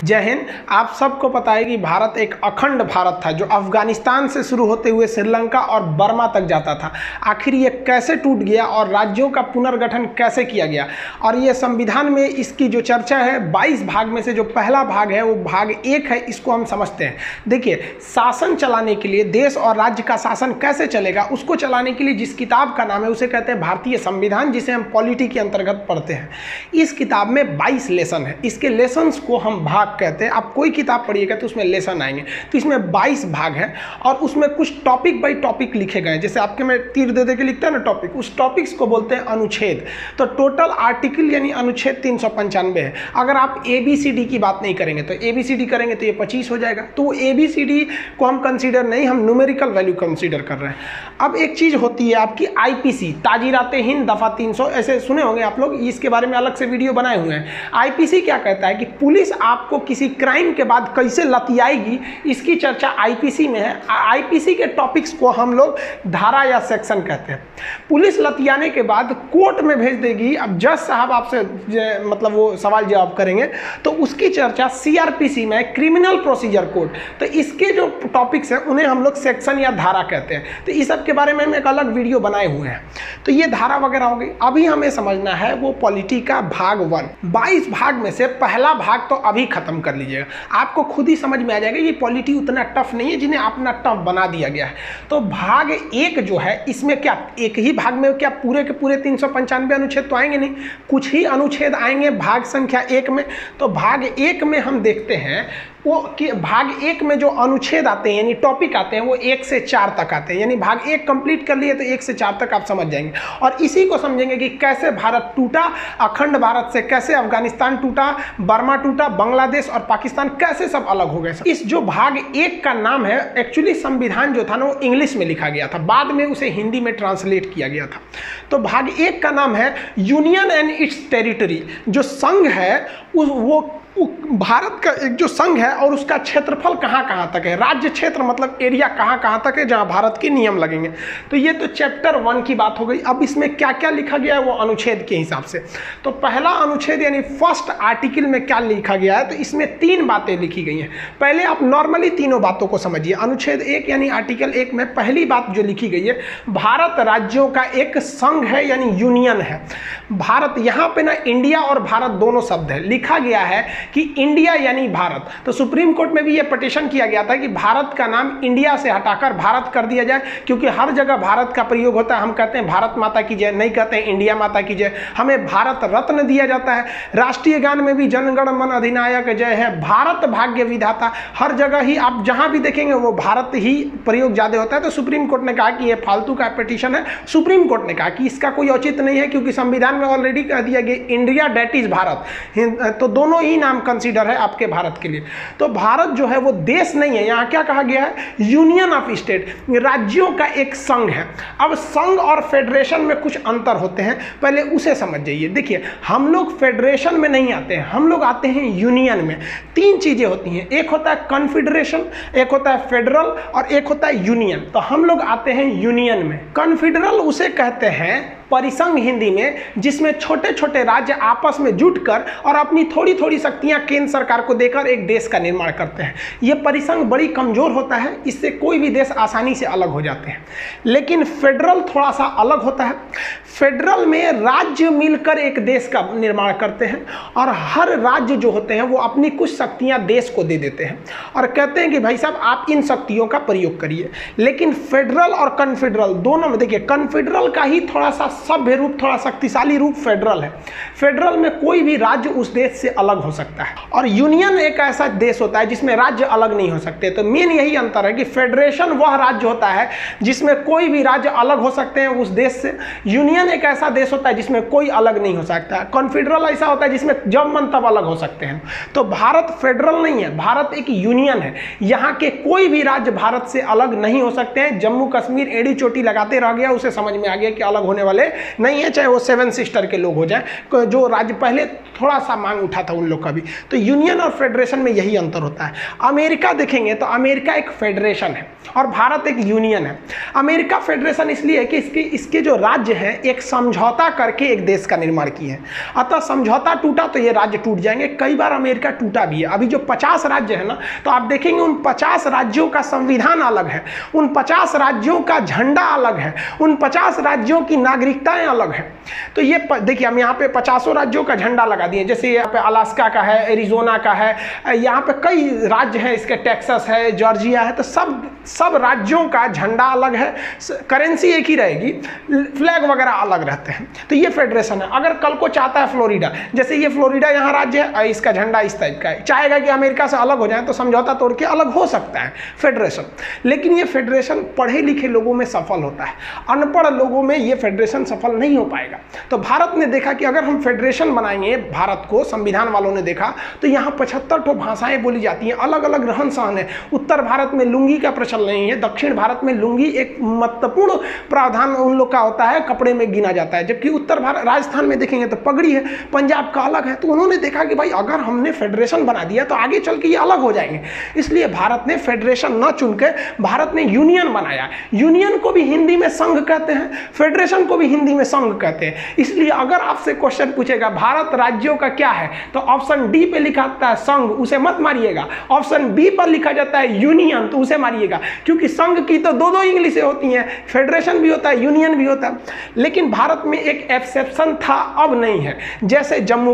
जय हिंद। आप सबको पता है कि भारत एक अखंड भारत था जो अफगानिस्तान से शुरू होते हुए श्रीलंका और बर्मा तक जाता था। आखिर ये कैसे टूट गया और राज्यों का पुनर्गठन कैसे किया गया, और ये संविधान में इसकी जो चर्चा है 22 भाग में से जो पहला भाग है वो भाग 1 है, इसको हम समझते हैं। देखिए, शासन चलाने के लिए, देश और राज्य का शासन कैसे चलेगा उसको चलाने के लिए जिस किताब का नाम है उसे कहते हैं भारतीय संविधान, जिसे हम पॉलिटी के अंतर्गत पढ़ते हैं। इस किताब में 22 लेसन है। इसके लेसन्स को हम भाग कहते हैं। आप कोई किताब पढ़िएगा तो उसमें लेसन आएंगे, तो इसमें 22 भाग है और उसमें कुछ टॉपिक बाय टॉपिक लिखे गए हैं। जैसे आपके में तीर दे दे के लिखता है ना टॉपिक, उस टॉपिक्स को बोलते हैं अनुच्छेद। तो टोटल आर्टिकल यानी अनुच्छेद 395 है। अगर आप ABCD की बात नहीं करेंगे तो ABCD करेंगे तो ये 25 हो जाएगा। तो ABCD को हम कंसीडर नहीं, हम न्यूमेरिकल वैल्यू कंसीडर कर रहे हैं। अब एक चीज होती है आपकी IPC, ताजीराते हिंद दफा 300, ऐसे सुने होंगे आप लोग, इसके बारे में अलग से वीडियो बनाए हुए हैं। IPC क्या कहता है कि पुलिस आपको किसी क्राइम के बाद कैसे लतियाएगी, इसकी चर्चा IPC में है। IPC के टॉपिक्स को हम लोग धारा या सेक्शन कहते हैं। पुलिस लतियाने के बाद कोर्ट में भेज देगी। अब जज साहब आपसे मतलब वो सवाल जवाब करेंगे तो उसकी चर्चा CRPC में, क्रिमिनल प्रोसीजर कोड। तो इसके जो टॉपिक्स हैं उन्हें हम लोग सेक्शन या धारा कहते हैं। तो इस सब के बारे में हम एक अलग वीडियो बनाए हुए हैं। तो ये धारा वगैरह हो गई। अभी हमें समझना है वो पॉलिटी का भाग 1। 22 भाग में से पहला भाग तो अभी खत्म कर लीजिएगा, आपको खुद ही समझ में आ जाएगा ये पॉलिटी उतना टफ नहीं है जिन्हें अपना टफ बना दिया गया है। तो भाग 1 जो है, इसमें क्या एक ही भाग में क्या पूरे के पूरे 395 अनुच्छेद तो आएंगे नहीं, कुछ ही अनुच्छेद आएंगे भाग संख्या 1 में। तो भाग 1 में हम देखते हैं वो कि भाग 1 में जो अनुच्छेद आते हैं यानी टॉपिक आते हैं वो 1 से 4 तक आते हैं। यानी भाग 1 कंप्लीट कर लिए तो 1 से 4 तक आप समझ जाएंगे और इसी को समझेंगे कि कैसे भारत टूटा, अखंड भारत से कैसे अफगानिस्तान टूटा, बर्मा टूटा, बांग्लादेश और पाकिस्तान कैसे सब अलग हो गए। इस जो भाग 1 का नाम है, एक्चुअली संविधान जो था ना वो इंग्लिश में लिखा गया था, बाद में उसे हिंदी में ट्रांसलेट किया गया था। तो भाग 1 का नाम है यूनियन एंड इट्स टेरिटरी। जो संघ है वो भारत का एक जो संघ है और उसका क्षेत्रफल कहाँ कहाँ तक है, राज्य क्षेत्र मतलब एरिया कहाँ कहाँ तक है जहाँ भारत के नियम लगेंगे। तो ये तो चैप्टर 1 की बात हो गई। अब इसमें क्या क्या लिखा गया है वो अनुच्छेद के हिसाब से। तो पहला अनुच्छेद यानी फर्स्ट आर्टिकल में क्या लिखा गया है, तो इसमें 3 बातें लिखी गई हैं। पहले आप नॉर्मली तीनों बातों को समझिए। अनुच्छेद 1 यानी आर्टिकल 1 में पहली बात जो लिखी गई है, भारत राज्यों का एक संघ है यानी यूनियन है। भारत, यहाँ पे ना इंडिया और भारत दोनों शब्द है, लिखा गया है कि इंडिया यानी भारत। तो सुप्रीम कोर्ट में भी यह पिटीशन किया गया था कि भारत का नाम इंडिया से हटाकर भारत कर दिया जाए, क्योंकि हर जगह भारत का प्रयोग होता है। हम कहते हैं भारत माता की जय, नहीं कहते हैं इंडिया माता की जय। हमें भारत रत्न दिया जाता है। राष्ट्रीय गान में भी जनगण मन अधिनायक जय है, भारत भाग्य विधाता। हर जगह ही आप जहां भी देखेंगे वो भारत ही प्रयोग ज्यादा होता है। तो सुप्रीम कोर्ट ने कहा कि यह फालतू का पिटीशन है। सुप्रीम कोर्ट ने कहा कि इसका कोई औचित्य नहीं है, क्योंकि संविधान में ऑलरेडी कह दिया गया इंडिया डेट इज भारत। तो दोनों ही नाम कंसीडर है आपके भारत के लिए। तो भारत जो है वो देश नहीं है, यहां क्या कहा गया है, यूनियन ऑफ स्टेट, राज्यों का एक संघ है। अब संघ और फेडरेशन में कुछ अंतर होते हैं, पहले उसे समझ जाइए। देखिए, हम लोग फेडरेशन में नहीं आते हैं, हम लोग आते हैं यूनियन में। 3 चीजें होती हैं, एक होता है कॉन्फेडरेशन, एक होता है फेडरल और एक होता है यूनियन। तो हम लोग आते हैं यूनियन में। कॉन्फेडरल उसे कहते हैं परिसंघ हिंदी में, जिसमें छोटे छोटे राज्य आपस में जुटकर और अपनी थोड़ी थोड़ी शक्तियां केंद्र सरकार को देकर एक देश का निर्माण करते हैं। यह परिसंघ बड़ी कमजोर होता है, इससे कोई भी देश आसानी से अलग हो जाते हैं। लेकिन फेडरल थोड़ा सा अलग होता है। फेडरल में राज्य मिलकर एक देश का निर्माण करते हैं और हर राज्य जो होते हैं वो अपनी कुछ शक्तियां देश को दे देते हैं और कहते हैं कि भाई साहब आप इन शक्तियों का प्रयोग करिए। लेकिन फेडरल और कॉन्फेडरल दोनों में देखिए, कॉन्फेडरल का ही थोड़ा सा सभ्य रूप, थोड़ा शक्तिशाली रूप फेडरल है। फेडरल में कोई भी राज्य उस देश से अलग हो सकता है और यूनियन एक ऐसा देश होता है जिसमें राज्य अलग नहीं हो सकते। तो मेन यही अंतर है कि फेडरेशन वह राज्य होता है जिसमें कोई भी राज्य अलग हो सकते हैं उस देश से। यूनियन एक ऐसा देश होता है जिसमें कोई अलग नहीं हो सकता है। कॉन्फेडरल ऐसा होता है जिसमें जब मन तब अलग हो सकते हैं। तो भारत फेडरल नहीं है, भारत एक यूनियन है। यहाँ के कोई भी राज्य भारत से अलग नहीं हो सकते हैं। जम्मू कश्मीर एड़ी चोटी लगाते रह गया, उसे समझ में आ गया कि अलग होने वाले वाले नहीं है, चाहे वो 7 सिस्टर के लोग हो जाए, जो राज्य पहले थोड़ा सा मांग उठा था उन लोग का भी। तो यूनियन और फेडरेशन में यही अंतर होता है। अमेरिका देखेंगे तो अमेरिका एक फेडरेशन है और भारत एक यूनियन है। अमेरिका फेडरेशन इसलिए है कि इसके जो राज्य हैं एक समझौता करके एक देश का निर्माण किए हैं, अतः समझौता टूटा तो ये राज्य टूट जाएंगे। कई बार अमेरिका टूटा भी है। अभी जो 50 राज्य है ना, तो आप देखेंगे उन 50 राज्यों का संविधान अलग है, उन 50 राज्यों का झंडा अलग है, उन 50 राज्यों की नागरिकताएं अलग है। तो ये देखिए, हम यहाँ पे 50 राज्यों का झंडा लगा दिए, जैसे यहाँ पे अलास्का का है, एरिजोना का है, यहाँ पे कई राज्य हैं, इसके टेक्सास है, जॉर्जिया है। तो सब राज्यों का झंडा अलग है, करेंसी एक ही रहेगी, फ्लैग वगैरह अलग रहते हैं। तो ये फेडरेशन है। अगर कल को चाहता है फ्लोरिडा, जैसे ये फ्लोरिडा यहाँ राज्य है, इसका झंडा इस टाइप का है, चाहेगा कि अमेरिका से अलग हो जाए तो समझौता तोड़ के अलग हो सकता है फेडरेशन। लेकिन ये फेडरेशन पढ़े लिखे लोगों में सफल होता है, अनपढ़ लोगों में ये फेडरेशन सफल नहीं हो पाएगा। तो भारत ने देखा कि अगर हम फेडरेशन बनाएंगे भारत को, संविधान वालों ने देखा तो यहाँ 75 भाषाएं बोली जाती हैं, अलग अलग रहन सहन है। उत्तर भारत में लुंगी का प्रचलन नहीं है, दक्षिण भारत में लुंगी एक महत्वपूर्ण प्रावधान उन लोग का होता है, कपड़े में गिना जाता है। जबकि उत्तर भारत, राजस्थान में देखेंगे तो पगड़ी है, पंजाब का अलग है। तो उन्होंने देखा कि भाई अगर हमने फेडरेशन बना दिया तो आगे चल के ये अलग हो जाएंगे। इसलिए भारत ने फेडरेशन न चुन के भारत ने यूनियन बनाया। यूनियन को भी हिंदी में संघ कहते हैं, फेडरेशन को भी हिंदी में संघ कहते हैं। इसलिए अगर आपसे क्वेश्चन पूछेगा भारत राज्यों का क्या है, तो ऑप्शन डी पे लिखा होता है संघ, उसे मत मारिएगा। ऑप्शन बी पर लिखा जाता है यूनियन, तो उसे मारिएगा, क्योंकि संघ की तो दो इंग्लिशें होती हैं, फेडरेशन भी होता है, यूनियन भी होता है। लेकिन भारत में एक एक्सेप्शन था, अब नहीं है। जैसे जम्मू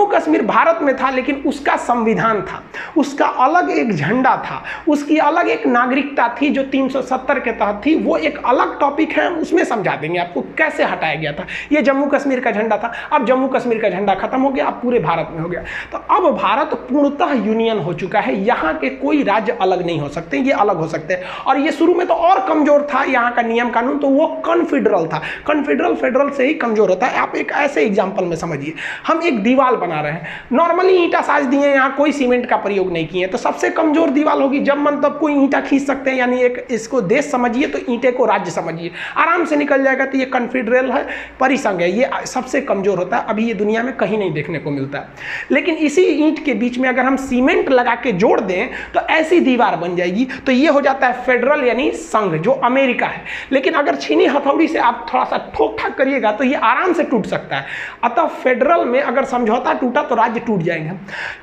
कश्मीर भारत में था, लेकिन उसका संविधान था, उसका अलग एक झंडा था, उसकी अलग एक नागरिकता थी जो 370 के तहत थी। वो एक अलग टॉपिक है, उसमें समझा देंगे आपको कैसे हटाया गया था। ये जम्मू कश्मीर का झंडा था, अब जम्मू कश्मीर का झंडा खत्म हो गया, अब पूरे भारत में हो गया। तो अब भारत पूर्णतः यूनियन हो चुका है। यहाँ के कोई राज्य अलग नहीं हो सकते, ये अलग हो सकते हैं। और ये शुरू में तो और कमजोर था यहाँ का नियम कानून, तो वो कॉन्फेडरल था। कॉन्फेडरल फेडरल से ही कमजोर होता है। आप एक ऐसे एग्जाम्पल में समझिए, हम एक दीवार बना रहे हैं, नॉर्मली ईंटा साज दिए, यहाँ कोई सीमेंट का प्रयोग नहीं किए, तो सबसे कमजोर दीवार होगी। जब मन तब कोई ईंटा खींच सकते हैं, यानी एक इसको देश समझिए तो ईंटे को राज्य समझिए, आराम से निकल जाएगा। तो ये कॉन्फेडरल है, परिसंघ है, ये सबसे कमजोर होता है। अभी ये दुनिया में कहीं नहीं देखने को मिलता है। लेकिन इसी ईंट के बीच में अगर हम सीमेंट लगा के जोड़ दें तो ऐसी दीवार बन जाएगी। तो ये हो जाता है फेडरल यानी संघ, जो अमेरिका है। लेकिन अगर छीनी हथौड़ी से आप थोड़ा सा ठोक ठाक करिएगा तो ये आराम से टूट सकता है। अतः फेडरल में अगर समझौता टूटा तो राज्य टूट जाएंगे।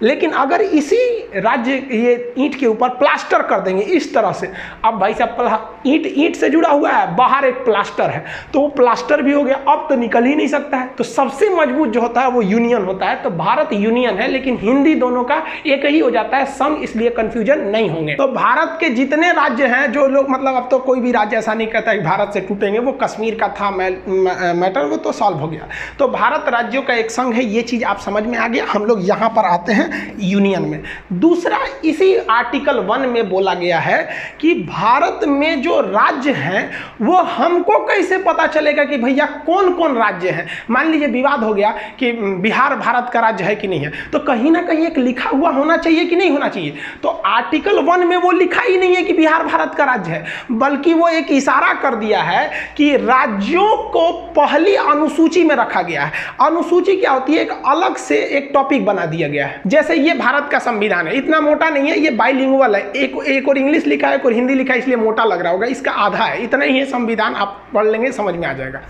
लेकिन अगर इसी राज्य ये ईंट के ऊपर प्लास्टर कर देंगे इस तरह से, अब भाई साहब ईंट से जुड़ा हुआ है, बाहर एक प्लास्टर है, तो वो प्लास्टर भी हो गया, अब तो निकल ही नहीं सकता है। तो सबसे मजबूत जो होता है वो यूनियन होता है। तो भारत यूनियन है, लेकिन हिंदी दोनों का एक ही हो जाता है, संघ, इसलिए कंफ्यूजन नहीं होंगे। तो भारत के जितने राज्य हैं, जो लोग मतलब अब तो कोई भी राज्य ऐसा नहीं कहता कि भारत से टूटेंगे, वो कश्मीर का था मैटर, वो तो सॉल्व हो गया। तो भारत राज्यों का एक संघ है, ये चीज आप समझ में आ गया। हम लोग यहाँ पर आते हैं यूनियन में। दूसरा, इसी आर्टिकल 1 में बोला गया है कि भारत में जो राज्य हैं वो हमको कैसे पता चलेगा कि भैया कौन कौन राज्य हैं। मान लीजिए विवाद हो गया कि बिहार भारत का राज्य है कि नहीं है, तो कहीं ना कहीं एक लिखा हुआ होना चाहिए कि नहीं होना चाहिए। तो आर्टिकल 1 में वो लिखा ही नहीं है कि बिहार भारत का राज्य है, बल्कि वो एक इशारा कर दिया है कि राज्यों को पहली अनुसूची में रखा गया है। अनुसूची क्या होती है? एक अलग से एक टॉपिक बना दिया गया है। जैसे ये भारत का संविधान है, इतना मोटा नहीं है, ये बाइलिंगुअल है, एक और इंग्लिश लिखा है, एक और हिंदी लिखा है, इसलिए मोटा लग रहा होगा। इसका आधा है, इतना ही है संविधान, आप पढ़ लेंगे समझ में आ जाएगा।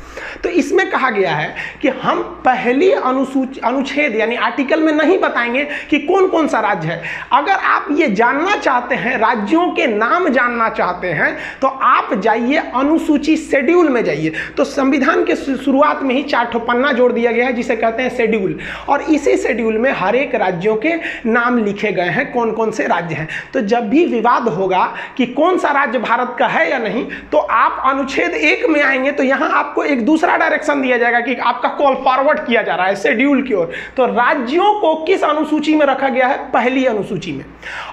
तो इसमें कहा गया है कि हम पहली अनुच्छेद यानी आर्टिकल में नहीं बताएंगे कि कौन कौन सा राज्य है। अगर आप ये जानना चाहते हैं, राज्यों के नाम जानना चाहते हैं, तो आप जाइए अनुसूची शेड्यूल में जाइए। तो संविधान के शुरुआत में ही 4 पन्ना जोड़ दिया गया है, जिसे कहते हैं शेड्यूल। और इसी शेड्यूल में हर एक राज्यों के नाम लिखे गए हैं, कौन कौन से राज्य हैं। तो जब भी विवाद होगा कि कौन सा राज्य भारत का है या नहीं, तो आप अनुच्छेद 1 में आएंगे तो यहां आपको एक दूसरा डायरेक्शन दिया जाएगा कि आपका कॉल फॉरवर्ड किया जा रहा है शेड्यूल की ओर। तो राज्यों को किस अनुसूची में रखा गया है? पहली अनुसूची में।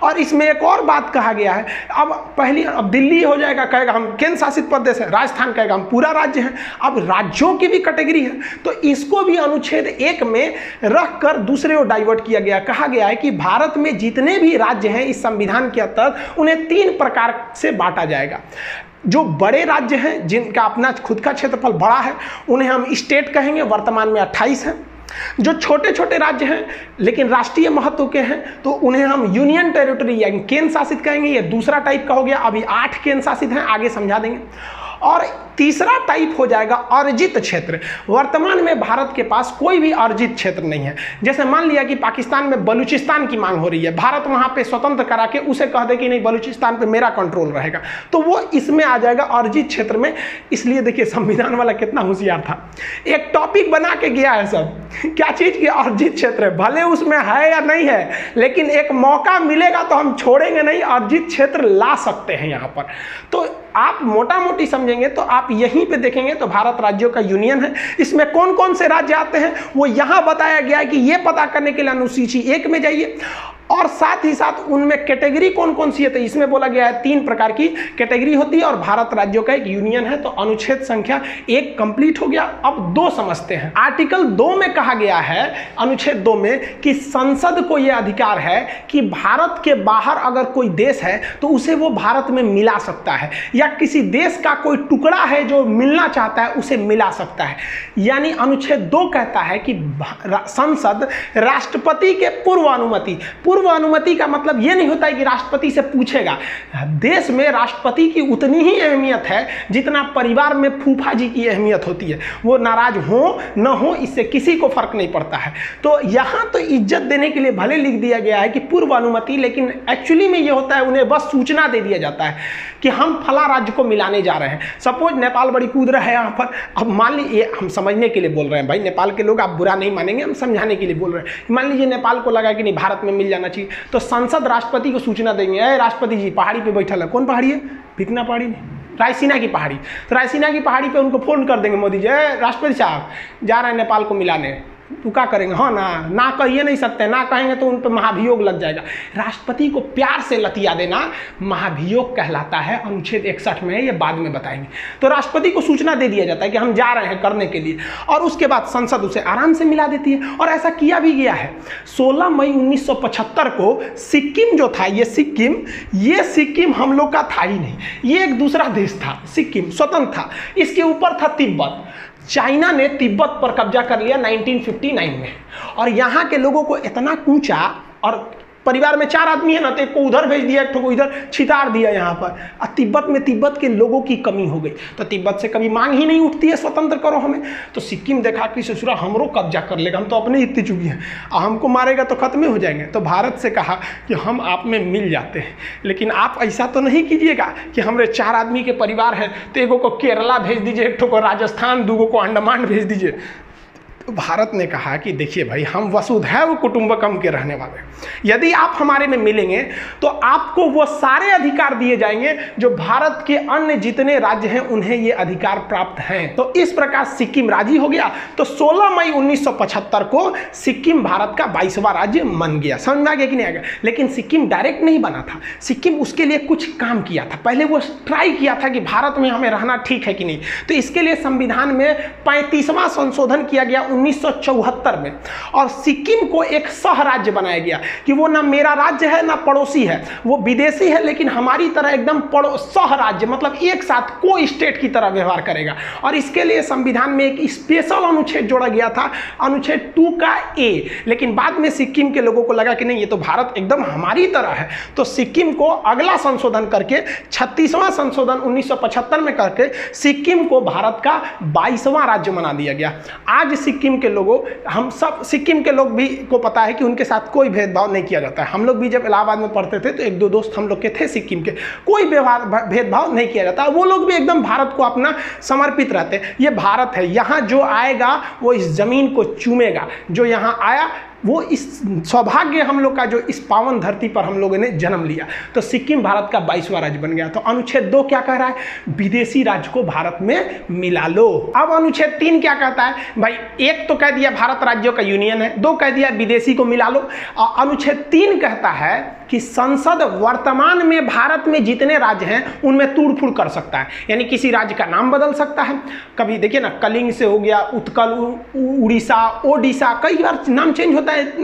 और इसमें एक और बात कहा गया है, अब दिल्ली हो जाएगा, कहेगा हम केंद्र शासित प्रदेश है, राजस्थान कहेगा हम पूरा राज्य है। अब राज्यों की भी कैटेगरी है, तो इसको भी अनुच्छेद 1 में रखकर दूसरे ओर डाइवर्ट किया गया। कहा गया है कि भारत में जितने भी राज्य हैं इस संविधान के तहत उन्हें 3 प्रकार से बांटा जाएगा। जो बड़े राज्य हैं जिनका अपना खुद का क्षेत्रफल बड़ा है उन्हें हम स्टेट कहेंगे, वर्तमान में 28 हैं। जो छोटे छोटे राज्य हैं लेकिन राष्ट्रीय महत्व के हैं तो उन्हें हम यूनियन टेरिटरी यानी केंद्र शासित कहेंगे। ये दूसरा टाइप का हो गया। अभी 8 केंद्र शासित हैं, आगे समझा देंगे। और तीसरा टाइप हो जाएगा अर्जित क्षेत्र। वर्तमान में भारत के पास कोई भी अर्जित क्षेत्र नहीं है। जैसे मान लिया कि पाकिस्तान में बलूचिस्तान की मांग हो रही है, भारत वहां पे स्वतंत्र करा के उसे कह दे कि नहीं बलूचिस्तान पे मेरा कंट्रोल रहेगा, तो वो इसमें आ जाएगा अर्जित क्षेत्र में। इसलिए देखिए संविधान वाला कितना होशियार था, एक टॉपिक बना के गया है सब, क्या चीज की अर्जित क्षेत्र है, भले उसमें है या नहीं है लेकिन एक मौका मिलेगा तो हम छोड़ेंगे नहीं, अर्जित क्षेत्र ला सकते हैं यहाँ पर। तो आप मोटा मोटी समझेंगे तो आप यहीं पे देखेंगे तो भारत राज्यों का यूनियन है। इसमें कौन कौन से राज्य आते हैं वो यहाँ बताया गया है कि ये पता करने के लिए अनुसूची 1 में जाइए, और साथ ही साथ उनमें कैटेगरी कौन कौन सी है तो इसमें बोला गया है 3 प्रकार की कैटेगरी होती है और भारत राज्यों का एक यूनियन है। तो अनुच्छेद संख्या 1 कंप्लीट हो गया। अब 2 समझते हैं। आर्टिकल 2 में कहा गया है, अनुच्छेद 2 में, कि संसद को यह अधिकार है कि भारत के बाहर अगर कोई देश है तो उसे वो भारत में मिला सकता है, या किसी देश का कोई टुकड़ा है जो मिलना चाहता है उसे मिला सकता है। यानी अनुच्छेद 2 कहता है कि संसद राष्ट्रपति के पूर्व अनुमति का मतलब यह नहीं होता है कि राष्ट्रपति से पूछेगा। देश में राष्ट्रपति की उतनी ही अहमियत है जितना परिवार में फूफा जी की अहमियत होती है। वो नाराज हो न हो इससे किसी को फर्क नहीं पड़ता है। तो यहां तो इज्जत देने के लिए भले लिख दिया गया है कि पूर्व अनुमति, लेकिन एक्चुअली में ये होता है उन्हें बस सूचना दे दिया जाता है कि हम फला राज्य को मिलाने जा रहे हैं। सपोज नेपाल बड़ी कूद रहा है यहाँ पर। अब मान लीजिए, हम समझने के लिए बोल रहे हैं भाई, नेपाल के लोग आप बुरा नहीं मानेंगे, हम समझाने के लिए बोल रहे हैं। मान लीजिए नेपाल को लगा कि नहीं भारत में मिल जाना चाहिए, तो संसद राष्ट्रपति को सूचना देंगे, अरे राष्ट्रपति जी पहाड़ी पे बैठल है। कौन पहाड़ी है? भिकना पहाड़ी नहीं, रायसीना की पहाड़ी। तो रायसीना की पहाड़ी पे उनको फोन कर देंगे, मोदी जी राष्ट्रपति साहब जा रहे हैं नेपाल को मिलाने, तो क्या करेंगे? हाँ ना कहिए नहीं सकते, ना कहेंगे तो उन पर महाभियोग लग जाएगा। राष्ट्रपति को प्यार से लतिया देना महाभियोग कहलाता है। अनुच्छेद 61 में, ये बाद में बताएंगे। तो राष्ट्रपति को सूचना दे दिया जाता है कि हम जा रहे हैं करने के लिए, और उसके बाद संसद उसे आराम से मिला देती है। और ऐसा किया भी गया है। 16 मई 1975 को सिक्किम जो था, ये सिक्किम हम लोग का था ही नहीं, ये एक दूसरा देश था। सिक्किम स्वतंत्र था, इसके ऊपर था तिब्बत। चाइना ने तिब्बत पर कब्जा कर लिया 1959 में, और यहाँ के लोगों को इतना कूचा, और परिवार में 4 आदमी है ना, तो एक को उधर भेज दिया, एक को इधर छितार दिया यहाँ पर। और तिब्बत के लोगों की कमी हो गई, तो तिब्बत से कभी मांग ही नहीं उठती है स्वतंत्र करो हमें। तो सिक्किम देखा कि ससुरा हमरो कब्जा कर लेगा, हम तो अपने इतनी चुकी हैं, हमको मारेगा तो खत्म हो जाएंगे। तो भारत से कहा कि हम आप में मिल जाते हैं, लेकिन आप ऐसा तो नहीं कीजिएगा कि हमारे 4 आदमी के परिवार है तो एगो को केरला भेज दीजिए, एक को राजस्थान, 2 को अंडमान भेज दीजिए। भारत ने कहा कि देखिए भाई, हम वसुधैव कुटुंबकम के रहने वाले, यदि आप हमारे में मिलेंगे तो आपको वो सारे अधिकार दिए जाएंगे जो भारत के अन्य जितने राज्य हैं उन्हें ये अधिकार प्राप्त हैं। तो इस प्रकार सिक्किम राजी हो गया। तो 16 मई 1975 को सिक्किम भारत का 22वां राज्य बन गया। समझ में आ गया कि नहीं आ गया? लेकिन सिक्किम डायरेक्ट नहीं बना था, सिक्किम उसके लिए कुछ काम किया था। पहले वो ट्राई किया था कि भारत में हमें रहना ठीक है कि नहीं। तो इसके लिए संविधान में 35वां संशोधन किया गया 1974 में, और सिक्किम को एक सह राज्य बनाया गया कि वो ना मेरा राज्य है ना पड़ोसी है, वो विदेशी है लेकिन हमारी तरह एकदम सह राज्य, मतलब एक साथ को स्टेट की तरह व्यवहार करेगा। और इसके लिए संविधान में एक स्पेशल अनुच्छेद जोड़ा गया था, अनुच्छेद 2 का ए। लेकिन बाद में सिक्किम के लोगों को लगा कि नहीं, ये तो भारत एकदम हमारी तरह है। तो सिक्किम को अगला संशोधन करके 36वां संशोधन 1975 में करके सिक्किम को भारत का 22वां राज्य बना दिया गया। आज सिक्किम के लोगों, हम सब सिक्किम के लोग भी को पता है कि उनके साथ कोई भेदभाव नहीं किया जाता है। हम लोग भी जब इलाहाबाद में पढ़ते थे तो 1-2 दोस्त हम लोग के थे सिक्किम के, कोई भेदभाव नहीं किया जाता। वो लोग भी एकदम भारत को अपना समर्पित रहते हैं। ये भारत है, यहाँ जो आएगा वो इस जमीन को चूमेगा। जो यहाँ आया वो इस सौभाग्य हम लोग का, जो इस पावन धरती पर हम लोगों ने जन्म लिया। तो सिक्किम भारत का 22वां राज्य बन गया। तो अनुच्छेद 2 क्या कह रहा है? विदेशी राज्य को भारत में मिला लो। अब अनुच्छेद 3 क्या कहता है? भाई, एक तो कह दिया भारत राज्यों का यूनियन है, 2 कह दिया विदेशी को मिला लो। और अनुच्छेद 3 कहता है कि संसद वर्तमान में भारत में जितने राज्य हैं उनमें तोड़-फोड़ कर सकता है। यानी किसी राज्य का नाम बदल सकता है, कभी देखिए ना कलिंग से हो गया उत्कल, उड़ीसा, ओडिशा, कई बार नाम चेंज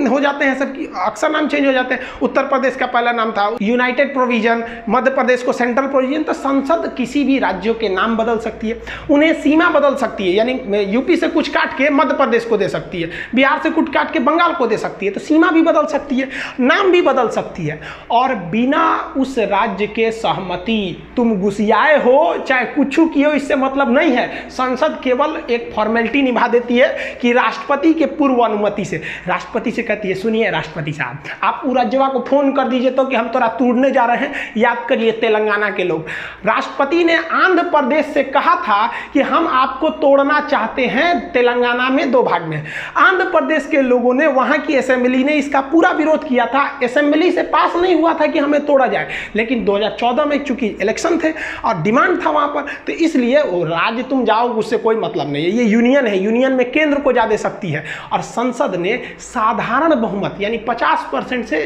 हो जाते हैं, सबकी अक्सर नाम चेंज हो जाते हैं। उत्तर प्रदेश का पहला नाम था यूनाइटेड प्रोविजन, मध्य प्रदेश को सेंट्रल प्रोविजन। तो संसद किसी भी राज्यों के नाम बदल सकती है, उन्हें सीमा बदल सकती है, यानी यूपी से कुछ काट के मध्य प्रदेश को दे सकती है, बिहार से कुछ काट के बंगाल को दे सकती है। तो सीमा भी बदल सकती है, नाम भी बदल सकती है, और बिना उस राज्य के सहमति, तुम घुसियाए हो चाहे कुछ किए हो, इससे मतलब नहीं है। संसद केवल एक फॉर्मेलिटी निभा देती है कि राष्ट्रपति के पूर्व अनुमति से, राष्ट्रपति से कहती है सुनिए राष्ट्रपति साहब, आप राज्यसभा को फोन कर दीजिए तो कि हम तोरा तोड़ने जा रहे हैं। याद करिए तेलंगाना के लोग, राष्ट्रपति ने आंध्र प्रदेश से कहा था कि हम आपको तोड़ना चाहते हैं तेलंगाना में 2 भाग में। आंध्र प्रदेश के लोगों ने, वहां की असेंबली ने इसका पूरा विरोध किया था। असेंबली से पास नहीं हुआ था कि हमें तोड़ा जाए, लेकिन 2014 में चूंकि इलेक्शन थे और डिमांड था वहां पर, तो इसलिए वो राज्य तुम जाओ उससे कोई मतलब नहीं है, ये यूनियन है, यूनियन में केंद्र को ज्यादा शक्ति है। और संसद ने साधारण बहुमत यानी 50% से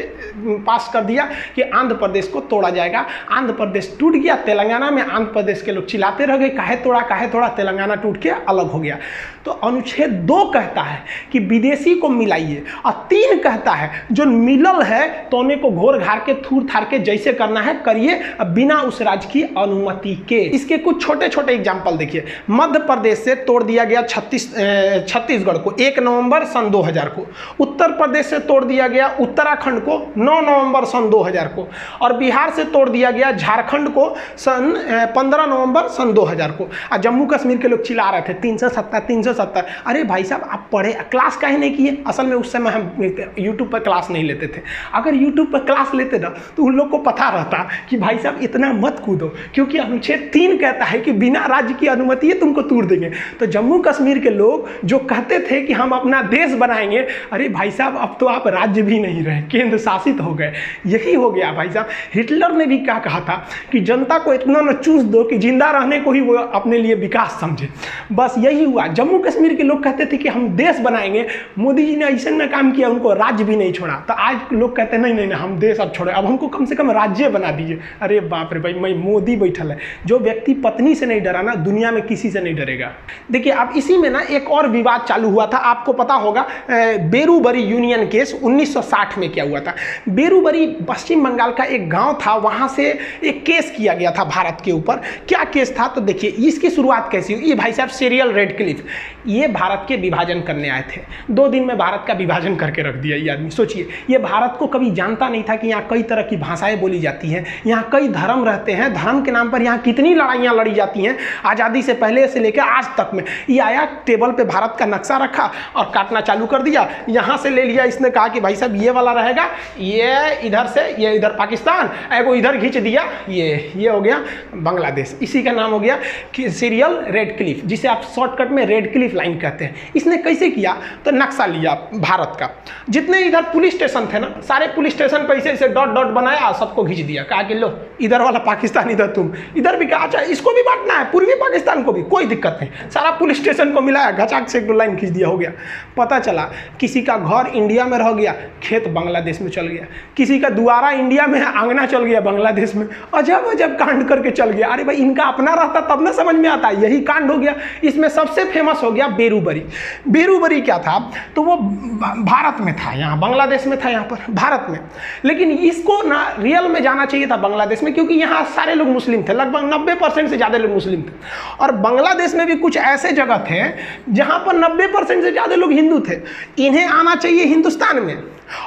पास कर दिया कि आंध्र प्रदेश को तोड़ा जाएगा। आंध्र प्रदेश टूट गया। तेलंगाना में आंध्र प्रदेश के लोग चिल्लाते रह गए, काहे तोड़ा, तेलंगाना टूट के अलग हो गया। तो अनुच्छेद 2 कहता है कि विदेशी को मिलाइए, और 3 कहता है जो मिलल है तोने को घोर घार के थूर थार के जैसे करना है करिए, बिना उस राज्य की अनुमति के। इसके कुछ छोटे छोटे एग्जाम्पल देखिए। मध्य प्रदेश से तोड़ दिया गया छत्तीसगढ़ को 1 नवंबर सन 2000 को, उत्तर प्रदेश से तोड़ दिया गया उत्तराखंड को 9 नवंबर सन 2000 को, और बिहार से तोड़ दिया गया झारखंड को सन 15 नवंबर सन 2000 को। और जम्मू कश्मीर के लोग चिल्ला रहे थे 370। अरे भाई साहब, आप पढ़े, क्लास काहे नहीं किए? असल में उस समय हम यूट्यूब पर क्लास नहीं लेते थे। अगर यूट्यूब पर क्लास लेते ना तो उन लोग को पता रहता कि भाई साहब इतना मत कूदो, क्योंकि अनुच्छेद 3 कहता है कि बिना राज्य की अनुमति है तुमको तोड़ देंगे। तो जम्मू कश्मीर के लोग जो कहते थे कि हम अपना देश बनाएंगे, अरे भाई साहब अब तो आप राज्य भी नहीं रहे, केंद्र शासित हो गए। यही हो गया भाई साहब। हिटलर ने भी क्या कहा था कि जनता को इतना न चूस दो कि जिंदा रहने को ही वो अपने लिए विकास समझे। बस यही हुआ। जम्मू कश्मीर के लोग कहते थे कि हम देश बनाएंगे, मोदी जी ने ऐसा में काम किया, उनको राज्य भी नहीं छोड़ा। तो आज लोग कहते हैं नहीं हम देश अब छोड़े, अब हमको कम से कम राज्य बना दीजिए। अरे बाप रे भाई, मैं मोदी बैठल है। जो व्यक्ति पत्नी से नहीं डरा ना, दुनिया में किसी से नहीं डरेगा। देखिए अब इसी में ना एक और विवाद चालू हुआ था, आपको पता होगा बेरूबरी यूनियन केस 1960 में क्या हुआ था। बेरूबरी पश्चिम बंगाल का एक गांव था, वहां से एक केस किया गया था भारत के ऊपर। क्या केस था तो देखिए इसकी शुरुआत कैसी हुई। ये भाई साहब सीरियल रेडक्लिफ, ये भारत के विभाजन करने आए थे। 2 दिन में भारत का विभाजन करके रख दिया ये आदमी। सोचिए, ये भारत को कभी जानता नहीं था कि यहाँ कई तरह की भाषाएं बोली जाती हैं, यहाँ कई धर्म रहते हैं, धर्म के नाम पर यहाँ कितनी लड़ाइयाँ लड़ी जाती हैं आज़ादी से पहले से लेकर आज तक में। ये आया टेबल पे भारत का नक्शा रखा और काटना चालू कर दिया। यहाँ से ले लिया, इसने कहा कि भाई साहब ये वाला रहेगा, ये इधर से, ये इधर पाकिस्तान, एगो इधर खींच दिया, ये हो गया बांग्लादेश। इसी का नाम हो गया कि सीरियल रेडक्लिफ, जिसे आप शॉर्टकट में रेडक्लिफ लाइन कहते हैं। इसने कैसे किया तो नक्शा लिया भारत का, जितने इधर पुलिस स्टेशन थे ना, सारे पुलिस स्टेशन पर ऐसे डॉट डॉट बनाया, सबको खींच दिया। कहा कि लो इधर वाला पाकिस्तान, इधर तुम, इधर भी कहा अच्छा इसको भी बांटना है, पूर्वी पाकिस्तान को भी, कोई दिक्कत नहीं। सारा पुलिस स्टेशन को मिलाया, घचाक से एक लाइन खींच दिया, हो गया। पता चला किसी का घर इंडिया में रह गया, खेत बांग्लादेश में चल गया, किसी का द्वारा इंडिया में है, आंगना चल गया बांग्लादेश में। अजब अजब कांड करके चल गया। अरे भाई इनका अपना रहता तब ना समझ में आता, यही कांड हो गया। इसमें सबसे फेमस हो गया बेरूबरी। बेरूबरी क्या था तो वो भारत में था, यहाँ बांग्लादेश में था, यहाँ पर भारत में। लेकिन इसको ना रियल में जाना चाहिए था बांग्लादेश में, क्योंकि यहाँ सारे लोग मुस्लिम थे, लगभग 90% से ज़्यादा लोग मुस्लिम थे। और बांग्लादेश में भी कुछ ऐसे जगह थे जहाँ पर 90% से ज़्यादा लोग हिंदू थे। इन्हें आना चाहिए हिंदुस्तान में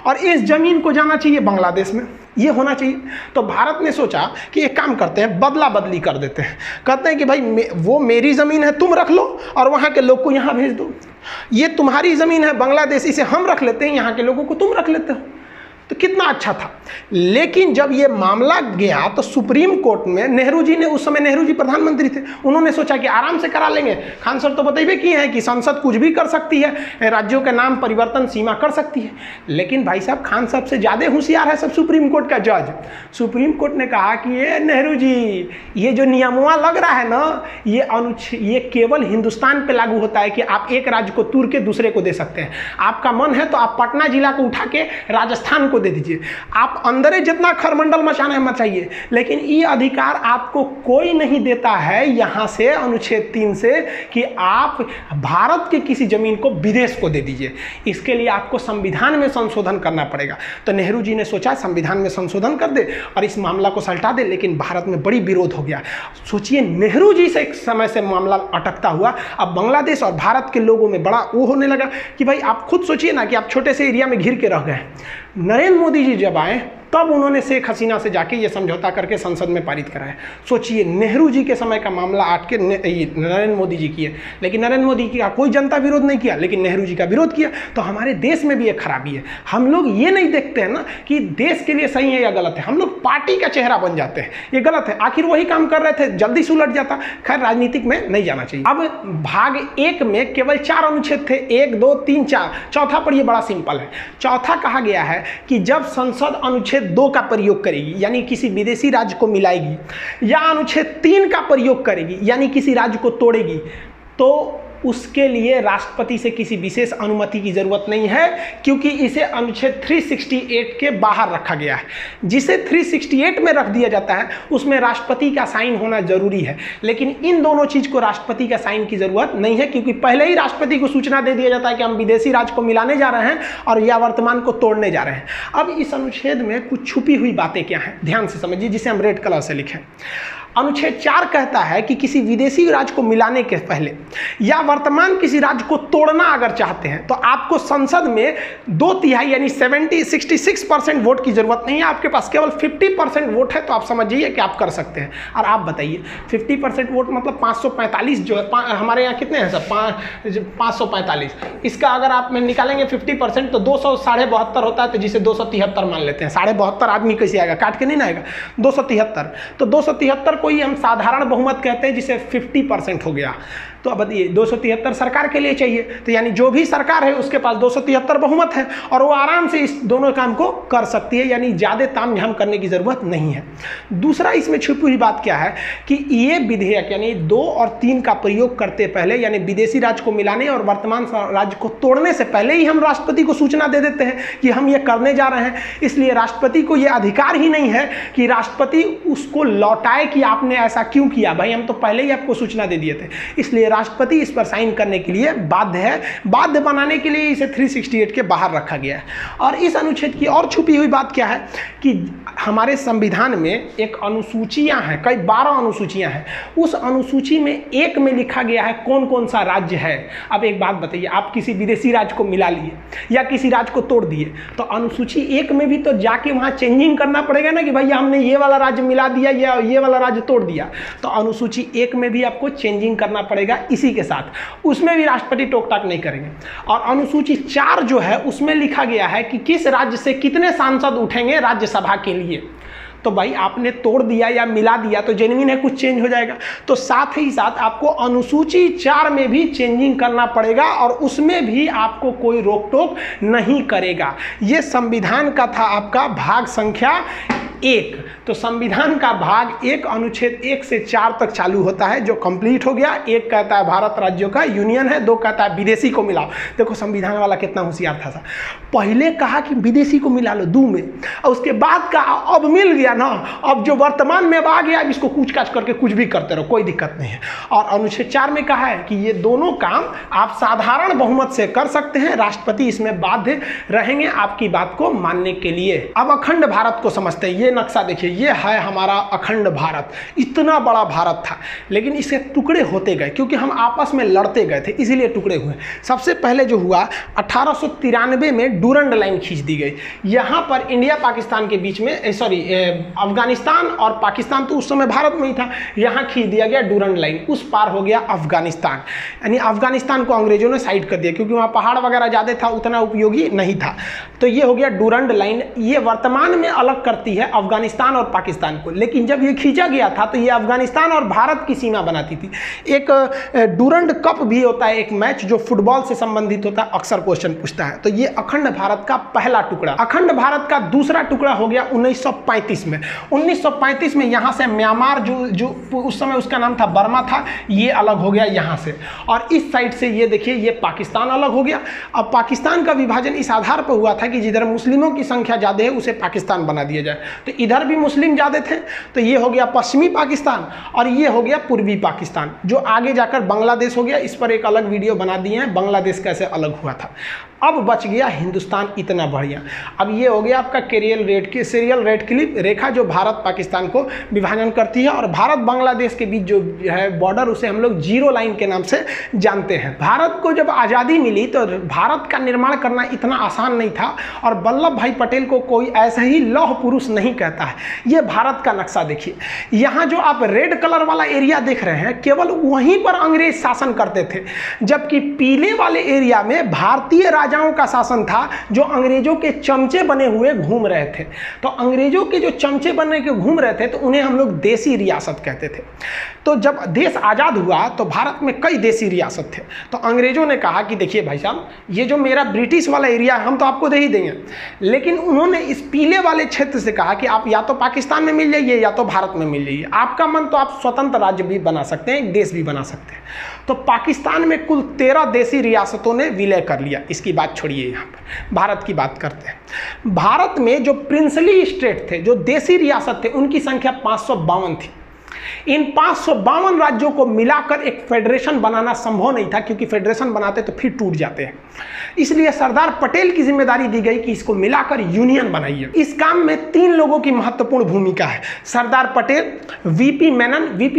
और इस जमीन को जाना चाहिए बांग्लादेश में, ये होना चाहिए। तो भारत ने सोचा कि एक काम करते हैं, बदला बदली कर देते हैं। कहते हैं कि भाई वो मेरी ज़मीन है, तुम रख लो और वहाँ के लोग को यहाँ भेज दो। ये तुम्हारी ज़मीन है बांग्लादेश, इसे हम रख लेते हैं, यहाँ के लोगों को तुम रख लेते हो। तो कितना अच्छा था। लेकिन जब ये मामला गया तो सुप्रीम कोर्ट में नेहरू जी ने, उस समय नेहरू जी प्रधानमंत्री थे, उन्होंने सोचा कि आराम से करा लेंगे। खान सर तो बताइए किए हैं कि संसद कुछ भी कर सकती है, राज्यों के नाम परिवर्तन सीमा कर सकती है। लेकिन भाई साहब खान साहब से ज़्यादा होशियार है सब सुप्रीम कोर्ट का जज। सुप्रीम कोर्ट ने कहा कि ये नेहरू जी, ये जो नियमवा लग रहा है ना, ये केवल हिंदुस्तान पर लागू होता है कि आप एक राज्य को तोड़ के दूसरे को दे सकते हैं। आपका मन है तो आप पटना जिला को उठा के राजस्थान को दे दीजिए, आप अंदर जितना खरमंडल मचाना है मचाइए, लेकिन ये अधिकार आपको कोई नहीं देता है यहाँ से अनुच्छेद 3 से कि आप भारत के किसी जमीन को विदेश को दे दीजिए। इसके लिए आपको संविधान में संशोधन करना पड़ेगा। तो नेहरू जी ने सोचा संविधान में संशोधन कर दे और इस मामला को सल्टा दे, लेकिन भारत में बड़ी विरोध हो गया। सोचिए नेहरू जी से एक समय से मामला अटकता हुआ अब बांग्लादेश और भारत के लोगों में बड़ा वो होने लगा कि भाई आप खुद सोचिए ना कि आप छोटे से एरिया में घिर के रह गए। नरेंद्र मोदी जी जब आए तब उन्होंने शेख हसीना से जाके ये समझौता करके संसद में पारित कराया। सोचिए नेहरू जी के समय का मामला आट के नरेंद्र मोदी जी किए, लेकिन नरेंद्र मोदी जी का कोई जनता विरोध नहीं किया, लेकिन नेहरू जी का विरोध किया। तो हमारे देश में भी एक खराबी है, हम लोग ये नहीं देखते हैं ना कि देश के लिए सही है या गलत है, हम लोग पार्टी का चेहरा बन जाते हैं, ये गलत है। आखिर वही काम कर रहे थे, जल्दी से उलट जाता। खैर राजनीतिक में नहीं जाना चाहिए। अब भाग 1 में केवल 4 अनुच्छेद थे, 1, 2, 3, 4। चौथा पर ये बड़ा सिंपल है। चौथा कहा गया है कि जब संसद अनुच्छेद 2 का प्रयोग करेगी यानी किसी विदेशी राज्य को मिलाएगी, या अनुच्छेद 3 का प्रयोग करेगी यानी किसी राज्य को तोड़ेगी, तो उसके लिए राष्ट्रपति से किसी विशेष अनुमति की जरूरत नहीं है, क्योंकि इसे अनुच्छेद 368 के बाहर रखा गया है। जिसे 368 में रख दिया जाता है उसमें राष्ट्रपति का साइन होना जरूरी है, लेकिन इन दोनों चीज को राष्ट्रपति का साइन की जरूरत नहीं है, क्योंकि पहले ही राष्ट्रपति को सूचना दे दिया जाता है कि हम विदेशी राज्य को मिलाने जा रहे हैं और या वर्तमान को तोड़ने जा रहे हैं। अब इस अनुच्छेद में कुछ छुपी हुई बातें क्या हैं, ध्यान से समझिए, जिसे हम रेड कलर से लिखें। अनुच्छेद 4 कहता है कि किसी विदेशी राज्य को मिलाने के पहले या वर्तमान किसी राज्य को तोड़ना अगर चाहते हैं तो आपको संसद में 2/3 यानी 66% वोट की जरूरत नहीं है, आपके पास केवल 50% वोट है, तो आप समझिए कि आप कर सकते हैं। और आप बताइए 50% वोट मतलब 545 जो है, हमारे यहाँ कितने हैं सर, 545। इसका अगर आप में निकालेंगे 50% तो 272 होता है, तो जिसे 273 मान लेते हैं। 72.5 आदमी कैसे आएगा, काट के नहीं ना आएगा, 273। तो 273 कोई हम साधारण बहुमत कहते हैं, जिसे 50% हो गया। तो अब बताइए 273 सरकार के लिए चाहिए, तो यानी जो भी सरकार है उसके पास 273 बहुमत है और वो आराम से इस दोनों काम को कर सकती है, यानी ज़्यादा तामझाम करने की ज़रूरत नहीं है। दूसरा इसमें छुपी हुई बात क्या है कि ये विधेयक यानी 2 और 3 का प्रयोग करते पहले, यानी विदेशी राज्य को मिलाने और वर्तमान राज्य को तोड़ने से पहले ही हम राष्ट्रपति को सूचना दे देते हैं कि हम ये करने जा रहे हैं। इसलिए राष्ट्रपति को ये अधिकार ही नहीं है कि राष्ट्रपति उसको लौटाए कि आपने ऐसा क्यों किया, भाई हम तो पहले ही आपको सूचना दे दिए थे। इसलिए राष्ट्रपति इस पर साइन करने के लिए बाध्य है। बाध्य बनाने के लिए इसे 368 के बाहर रखा गया है। और इस अनुच्छेद की और छुपी हुई बात क्या है कि हमारे संविधान में एक अनुसूचियां हैं, कई 12 अनुसूचियां हैं। उस अनुसूची में 1 में लिखा गया है कौन कौन सा राज्य है। अब एक बात बताइए, आप किसी विदेशी राज्य को मिला लिए या किसी राज्य को तोड़ दिए, तो अनुसूची 1 में भी तो जाके वहां चेंजिंग करना पड़ेगा ना कि भैया हमने ये वाला राज्य मिला दिया या ये वाला राज्य तोड़ दिया। तो अनुसूची 1 में भी आपको चेंजिंग करना पड़ेगा। इसी के साथ उसमें भी राष्ट्रपति टोक-टाक नहीं करेंगे। और अनुसूची 4 जो है उसमें लिखा गया है कि किस राज्य से कितने सांसद उठेंगे राज्यसभा के लिए। तो भाई आपने तोड़ दिया या मिला दिया तो जेन्युइन है, कुछ चेंज हो जाएगा। तो साथ ही साथ आपको अनुसूची 4 में भी चेंजिंग करना पड़ेगा और उसमें भी आपको कोई रोक टोक नहीं करेगा। ये संविधान का था आपका भाग संख्या 1। तो संविधान का भाग 1 अनुच्छेद 1 से 4 तक चालू होता है, जो कंप्लीट हो गया। 1 कहता है भारत राज्यों का यूनियन है, 2 कहता है विदेशी को मिलाओ। देखो संविधान वाला कितना होशियार था सर, पहले कहा कि विदेशी को मिला लो 2 में, और उसके बाद कहा अब मिल गया ना, अब जो वर्तमान में अब आ गया, अब इसको कूच काच करके कुछ भी करते रहो, कोई दिक्कत नहीं है। और अनुच्छेद 4 में कहा है कि ये दोनों काम आप साधारण बहुमत से कर सकते हैं, राष्ट्रपति इसमें बाध्य रहेंगे आपकी बात को मानने के लिए। अब अखंड भारत को समझते हैं। ये नक्शा देखिए, ये है हमारा अखंड भारत। इतना बड़ा भारत था, लेकिन इसके टुकड़े होते गए क्योंकि हम आपस में लड़ते गए थे, इसीलिए टुकड़े हुए। सबसे पहले जो हुआ 1893 में डूरंड लाइन खींच दी गई। यहाँ पर इंडिया पाकिस्तान के बीच में, अफगानिस्तान और पाकिस्तान तो उस समय भारत में ही था, यहाँ खींच दिया गया डूरंड लाइन। उस पार हो गया अफगानिस्तान, यानी अफगानिस्तान को अंग्रेजों ने साइड कर दिया क्योंकि वहाँ पहाड़ वगैरह ज़्यादा था, उतना उपयोगी नहीं था। तो ये हो गया डूरंड लाइन। ये वर्तमान में अलग करती है अफगानिस्तान और पाकिस्तान को, लेकिन जब ये खींचा गया था तो ये अफगानिस्तान और भारत की सीमा बनाती थी। एक डूरंड कप भी होता है, एक मैच जो फुटबॉल से संबंधित होता है, अक्सर क्वेश्चन पूछता है। तो ये अखंड भारत का पहला टुकड़ा। अखंड भारत का दूसरा टुकड़ा हो गया 1935 में। 1935 में यहाँ से म्यांमार जो उस समय उसका नाम था बर्मा था, ये अलग हो गया यहाँ से, और इस साइड से ये देखिए ये पाकिस्तान अलग हो गया। अब पाकिस्तान का विभाजन इस आधार पर हुआ था कि जिधर मुस्लिमों की संख्या ज़्यादा है उसे पाकिस्तान बना दिया जाए। तो इधर भी मुस्लिम ज़्यादा थे तो ये हो गया पश्चिमी पाकिस्तान, और ये हो गया पूर्वी पाकिस्तान, जो आगे जाकर बांग्लादेश हो गया। इस पर एक अलग वीडियो बना दिए हैं, बांग्लादेश कैसे अलग हुआ था। अब बच गया हिंदुस्तान, इतना बढ़िया। अब ये हो गया आपका सीरियल रेड क्लिप रेखा, जो भारत पाकिस्तान को विभाजन करती है, और भारत बांग्लादेश के बीच जो है बॉर्डर, उसे हम लोग जीरो लाइन के नाम से जानते हैं। भारत को जब आज़ादी मिली तो भारत का निर्माण करना इतना आसान नहीं था, और वल्लभ भाई पटेल को कोई ऐसा ही लौह पुरुष नहीं कहता है। ये भारत का नक्शा देखिए, यहाँ जो आप रेड कलर वाला एरिया देख रहे हैं, केवल वहीं पर अंग्रेज शासन करते थे, जबकि पीले वाले एरिया में भारतीय राजाओं का शासन था, जो अंग्रेजों के चमचे बने हुए घूम रहे थे। तो अंग्रेजों के जो चमचे बने के घूम रहे थे, तो उन्हें हम लोग देसी रियासत कहते थे। तो जब देश आज़ाद हुआ तो भारत में कई देसी रियासत थे। तो अंग्रेजों ने कहा कि देखिए भाई साहब, ये जो मेरा ब्रिटिश वाला एरिया है हम तो आपको दे ही देंगे, लेकिन उन्होंने इस पीले वाले क्षेत्र से कहा कि आप या तो पाकिस्तान में मिल जाइए या तो भारत में मिल जाइए, आपका मन तो आप स्वतंत्र राज्य भी बना सकते हैं, एक देश भी बना सकते हैं। तो पाकिस्तान में कुल 13 देसी रियासतों ने विलय कर लिया। इसकी बात छोड़िए, यहाँ पर भारत की बात करते हैं। भारत में जो प्रिंसली स्टेट थे, जो देसी रियासत थे, उनकी संख्या 552 थी। इन 552 राज्यों को मिलाकर एक फेडरेशन बनाना संभव नहीं था, क्योंकि फेडरेशन बनाते तो फिर टूट जाते हैं। इसलिए सरदार पटेल की जिम्मेदारी दी गई कि इसको मिलाकर यूनियन बनाइए। इस काम में 3 लोगों की महत्वपूर्ण भूमिका है, सरदार पटेल, वीपी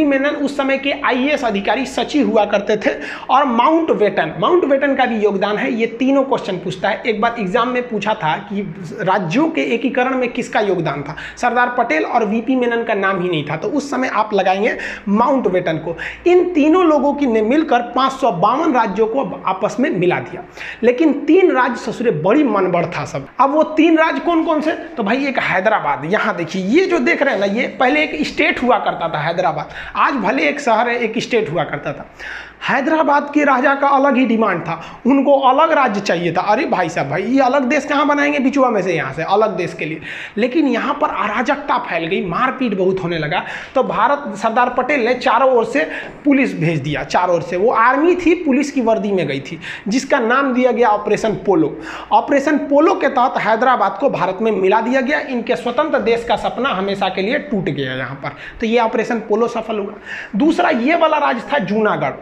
मेनन उस समय के आईएएस अधिकारी सचिव हुआ करते थे, और माउंटबेटन का भी योगदान है। ये तीनों क्वेश्चन पूछता है। एक बार एग्जाम में पूछा था कि राज्यों के एकीकरण में किसका योगदान था, सरदार पटेल और वीपी मेनन का नाम ही नहीं था, तो उस समय आप लगाएंगे माउंटबेटन को। इन तीनों लोगों की ने मिलकर 552 राज्यों को आपस में मिला दिया। लेकिन 3 राज्य ससुरे बड़ी मनबड़ था सब। अब वो 3 राज्य कौन कौन से, तो भाई एक हैदराबाद, यहाँ देखिए ये जो देख रहे हैं ना, ये पहले एक स्टेट हुआ करता था हैदराबाद, आज भले एक शहर है, एक स्टेट हुआ करता था। हैदराबाद के राजा का अलग ही डिमांड था, उनको अलग राज्य चाहिए था। अरे भाई साहब, भाई ये अलग देश कहाँ बनाएंगे बिचुआ में से, यहाँ से अलग देश के लिए। लेकिन यहाँ पर अराजकता फैल गई, मारपीट बहुत होने लगा। तो सरदार पटेल ने चारों ओर से पुलिस भेज दिया, चारों ओर से। वो आर्मी थी, पुलिस की वर्दी में गई थी, जिसका नाम दिया गया ऑपरेशन पोलो। ऑपरेशन पोलो के तहत हैदराबाद को भारत में मिला दिया गया। इनके स्वतंत्र देश का सपना हमेशा के लिए टूट गया यहाँ पर। तो ये ऑपरेशन पोलो सफल हुआ। दूसरा ये वाला राज्य था जूनागढ़।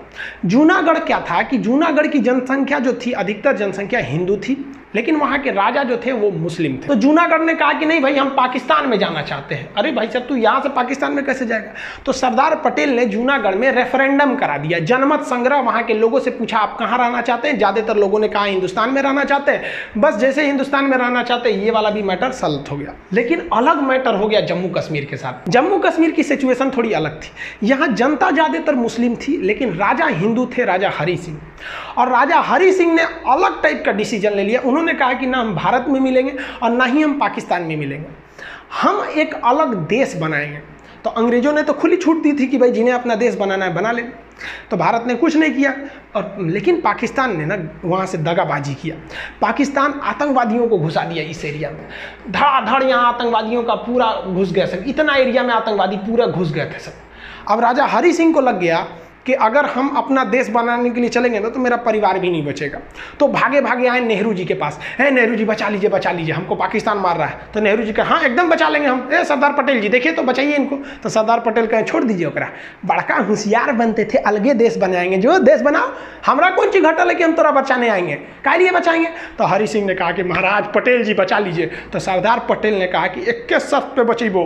जूनागढ़ क्या था कि जूनागढ़ की जनसंख्या जो थी, अधिकतर जनसंख्या हिंदू थी, लेकिन वहाँ के राजा जो थे वो मुस्लिम थे। तो जूनागढ़ ने कहा कि नहीं भाई, हम पाकिस्तान में जाना चाहते हैं। अरे भाई साहब, तू यहाँ से पाकिस्तान में कैसे जाएगा? तो सरदार पटेल ने जूनागढ़ में रेफरेंडम करा दिया, जनमत संग्रह। वहाँ के लोगों से पूछा आप कहाँ रहना चाहते हैं, ज़्यादातर लोगों ने कहा हिंदुस्तान में रहना चाहते हैं। बस जैसे हिंदुस्तान में रहना चाहते हैं, ये वाला भी मैटर सॉल्व हो गया। लेकिन अलग मैटर हो गया जम्मू कश्मीर के साथ। जम्मू कश्मीर की सिचुएशन थोड़ी अलग थी। यहाँ जनता ज़्यादातर मुस्लिम थी, लेकिन राजा हिंदू थे, राजा हरि सिंह। और राजा हरि सिंह ने अलग टाइप का डिसीजन ले लिया। उन्होंने कहा कि ना हम भारत में मिलेंगे और ना ही हम पाकिस्तान में मिलेंगे, हम एक अलग देश बनाएंगे। तो अंग्रेजों ने तो खुली छूट दी थी कि भाई जिन्हें अपना देश बनाना है बना ले। तो भारत ने कुछ नहीं किया, और लेकिन पाकिस्तान ने ना वहाँ से दगाबाजी किया। पाकिस्तान आतंकवादियों को घुसा दिया इस एरिया में, धड़ाधड़ यहाँ आतंकवादियों का पूरा घुस गया सब, इतना एरिया में आतंकवादी पूरा घुस गए थे सब। अब राजा हरि सिंह को लग गया कि अगर हम अपना देश बनाने के लिए चलेंगे ना तो मेरा परिवार भी नहीं बचेगा। तो भागे भागे आए नेहरू जी के पास, है नेहरू जी बचा लीजिए, हमको पाकिस्तान मार रहा है। तो नेहरू जी कहा हाँ एकदम बचा लेंगे हम। सरदार पटेल जी देखिए तो बचाइए इनको। तो सरदार पटेल कहें छोड़ दीजिए ओकरा, बड़का होशियार बनते थे, अलगे देश बनाएंगे, जो देश बनाओ, हमारा कौन चीज़ घटल है कि हम तोरा बचाने आएंगे, काय लिए बचाएंगे। तो हरि सिंह ने कहा कि महाराज पटेल जी बचा लीजिए। तो सरदार पटेल ने कहा कि 21 शर्त पे बचेबो,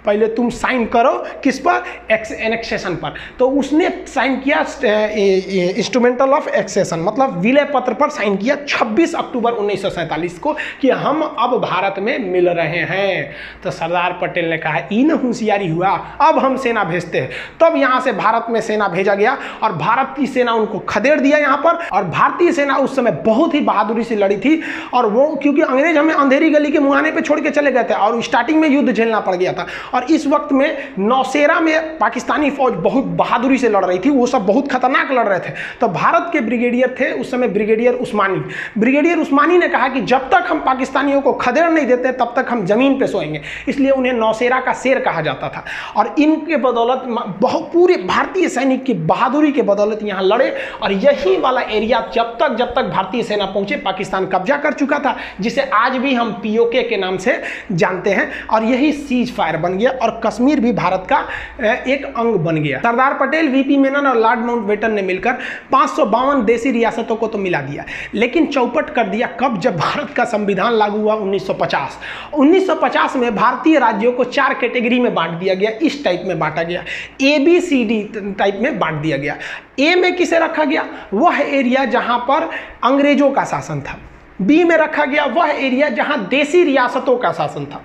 पहले तुम साइन करो किस पर, एनेक्सेशन पर। तो उसने साइन किया इंस्ट्रूमेंटल ऑफ एक्सेशन, मतलब विलय पत्र पर साइन किया 26 अक्टूबर 1947 को कि हम अब भारत में मिल रहे हैं। तो सरदार पटेल ने कहा इन होशियारी हुआ, अब हम सेना भेजते हैं। तब यहाँ से भारत में सेना भेजा गया और भारत की सेना उनको खदेड़ दिया यहाँ पर। और भारतीय सेना उस समय बहुत ही बहादुरी से लड़ी थी, और वो क्योंकि अंग्रेज हमें अंधेरी गली के मुहाने पे छोड़ के चले गए थे और स्टार्टिंग में युद्ध झेलना पड़ गया था। और इस वक्त में नौशेरा में पाकिस्तानी फौज बहुत बहादुरी से लड़ रही थी। थी वो सब बहुत खतरनाक लड़ रहे थे। तो भारत के ब्रिगेडियर थे उस समय ब्रिगेडियर उस्मानी। ब्रिगेडियर उस्मानी ने कहा कि जब तक हम पाकिस्तानियों को खदेड़ नहीं देते तब तक हम जमीन पे सोएंगे, इसलिए उन्हें नौशेरा का शेर कहा जाता था। और इनके बदौलत बहुत पूरे भारतीय सैनिक की बहादुरी के बदौलत यहाँ लड़े, और यही वाला एरिया जब तक भारतीय सेना पहुंचे पाकिस्तान कब्जा कर चुका था, जिसे आज भी हम POK के नाम से जानते हैं। और यही सीज फायर बन गया और कश्मीर भी भारत का एक अंग बन गया। सरदार पटेल, VP मेनन और लॉर्ड माउंटबेटन ने मिलकर 552 देसी रियासतों को तो मिला दिया, लेकिन चौपट कर दिया कब? जब भारत का संविधान लागू हुआ 1950। 1950 में भारतीय राज्यों को 4 कैटेगरी में बांट दिया गया, इस टाइप में बांटा गया, ABCD टाइप में बांट दिया गया। ए में किसे रखा गया? वह एरिया जहां पर अंग्रेजों का शासन था। बी में रखा गया वह एरिया जहां देसी रियासतों का शासन था।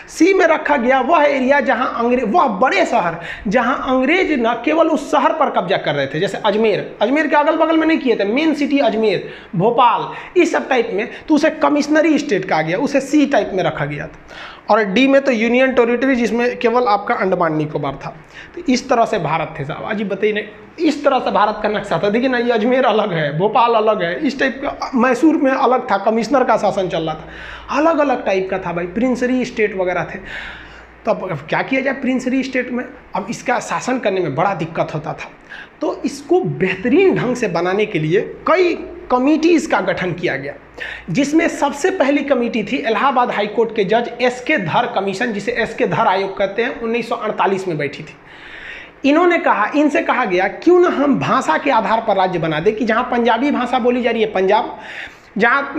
सी में रखा गया वह एरिया जहां वह बड़े शहर जहां अंग्रेज न केवल उस शहर पर कब्जा कर रहे थे, जैसे अजमेर के अगल बगल में नहीं किए थे, मेन सिटी अजमेर, भोपाल, इस सब टाइप में, तो उसे कमिश्नरी स्टेट कहा गया, उसे सी टाइप में रखा गया था। और डी में तो यूनियन टेरिटरी, जिसमें केवल आपका अंडमान निकोबार था। तो इस तरह से भारत थे साहब। अजी बताइए नहीं, इस तरह से भारत का नक्शा था। देखिए ना, ये अजमेर अलग है, भोपाल अलग है, इस टाइप का। मैसूर में अलग था, कमिश्नर का शासन चल रहा था, अलग अलग टाइप का था भाई, प्रिंसरी स्टेट वगैरह थे। तो अब क्या किया जाए प्रिंसरी स्टेट में? अब इसका शासन करने में बड़ा दिक्कत होता था, तो इसको बेहतरीन ढंग से बनाने के लिए कई कमिटीज़ का गठन किया गया, जिसमें सबसे पहली कमेटी थी इलाहाबाद हाई कोर्ट के जज SK धर कमीशन, जिसे SK धर आयोग कहते हैं, 1948 में बैठी थी। इनसे कहा गया क्यों ना हम भाषा के आधार पर राज्य बना दे, कि जहाँ पंजाबी भाषा बोली जा रही है पंजाब, जहाँ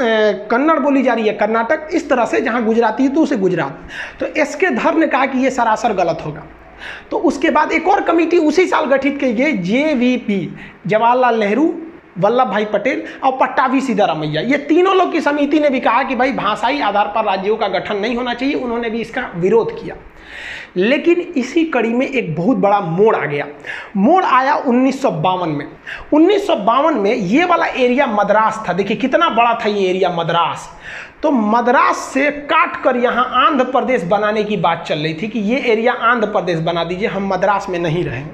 कन्नड़ बोली जा रही है कर्नाटक, इस तरह से जहाँ गुजराती है तो उसे गुजरात। तो SK धर ने कहा कि ये सरासर गलत होगा। तो उसके बाद एक और कमेटी उसी साल गठित की गई, JVP, जवाहरलाल नेहरू, वल्लभ भाई पटेल और पट्टाभी सिद्धारमैया, ये तीनों लोग की समिति ने भी कहा कि भाई भाषाई आधार पर राज्यों का गठन नहीं होना चाहिए। उन्होंने भी इसका विरोध किया। लेकिन इसी कड़ी में एक बहुत बड़ा मोड़ आ गया। मोड़ आया 1952 में। 1952 में ये वाला एरिया मद्रास था। देखिए कितना बड़ा था ये एरिया मद्रास। तो मद्रास से काट कर यहाँ आंध्र प्रदेश बनाने की बात चल रही थी कि ये एरिया आंध्र प्रदेश बना दीजिए, हम मद्रास में नहीं रहेंगे।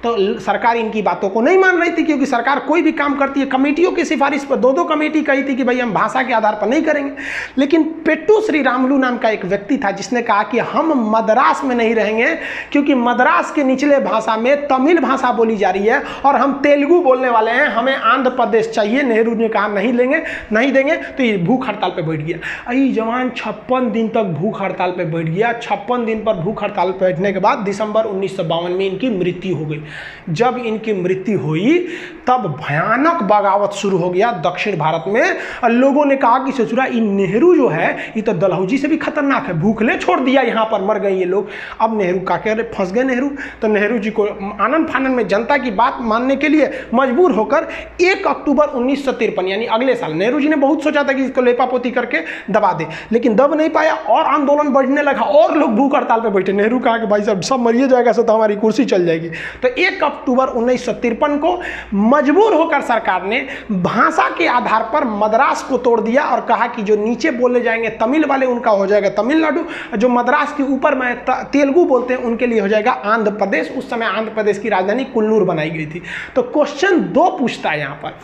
तो सरकार इनकी बातों को नहीं मान रही थी, क्योंकि सरकार कोई भी काम करती है कमेटियों की सिफारिश पर। 2 कमेटी कही थी कि भाई हम भाषा के आधार पर नहीं करेंगे। लेकिन पेट्टू श्रीरामुलु नाम का एक व्यक्ति था जिसने कहा कि हम मद्रास में नहीं रहेंगे, क्योंकि मद्रास के निचले भाषा में तमिल भाषा बोली जा रही है और हम तेलुगु बोलने वाले हैं, हमें आंध्र प्रदेश चाहिए। नेहरू ने कहा नहीं देंगे। तो ये भूख हड़ताल पर बैठ गया। अई जवान 56 दिन तक भूख हड़ताल पे बैठ गया। 56 दिन पर भूख हड़ताल पे बैठने के बाद दिसंबर 1952 में इनकी मृत्यु हो गई। जब इनकी मृत्यु हुई तब भयानक बगावत शुरू हो गया दक्षिण भारत में। और लोगों ने कहा कि ससुरा इन नेहरू जो है ये तो डलहौजी से भी खतरनाक है, भूखले छोड़ दिया, यहाँ पर मर गए ये लोग। अब नेहरू का कह रहे फंस गए नेहरू। तो नेहरू जी को आनंद फानन में जनता की बात मानने के लिए मजबूर होकर 1 अक्टूबर 1953 यानी अगले साल, नेहरू जी ने बहुत सोचा था कि इसको लेपापोती करके दबा दे, लेकिन दब नहीं पाया और आंदोलन बढ़ने लगा और लोग भूख हड़ताल पे बैठे। नेहरू कहा कि भाई साहब सब मरिए जाएगा तो हमारी कुर्सी चल जाएगी। तो 1 अक्टूबर 1953 को मजबूर होकर सरकार ने भाषा के आधार पर मद्रास को तोड़ दिया और कहा कि जो नीचे बोले जाएंगे तमिल वाले उनका हो जाएगा तमिलनाडु, जो मद्रास के ऊपर में तेलुगु बोलते हैं उनके लिए हो जाएगा आंध्र प्रदेश। उस समय आंध्र प्रदेश की राजधानी कुल्लूर बनाई गई थी। तो क्वेश्चन 2 पूछता है यहाँ पर,